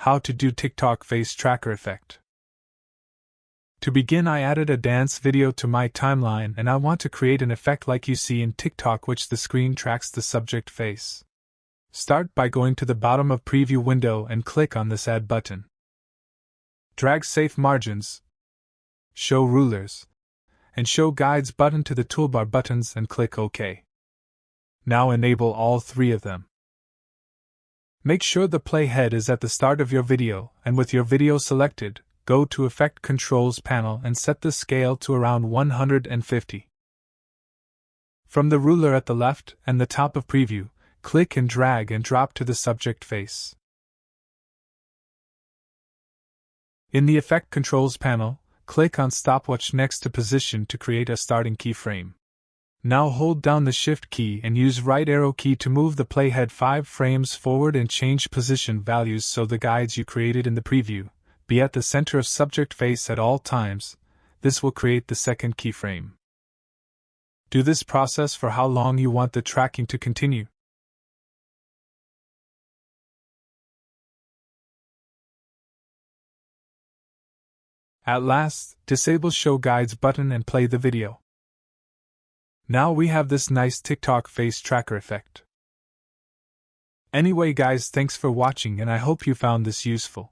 How to do TikTok face tracker effect. To begin, I added a dance video to my timeline and I want to create an effect like you see in TikTok, which the screen tracks the subject face. Start by going to the bottom of preview window and click on this add button. Drag safe margins, show rulers, and show guides button to the toolbar buttons and click OK. Now enable all three of them. Make sure the playhead is at the start of your video, and with your video selected, go to Effect Controls panel and set the scale to around 150. From the ruler at the left and the top of preview, click and drag and drop to the subject face. In the Effect Controls panel, click on Stopwatch next to Position to create a starting keyframe. Now hold down the Shift key and use right arrow key to move the playhead 5 frames forward and change position values so the guides you created in the preview be at the center of subject face at all times. This will create the second keyframe. Do this process for how long you want the tracking to continue. At last, disable Show Guides button and play the video. Now we have this nice TikTok face tracker effect. Anyway guys, thanks for watching and I hope you found this useful.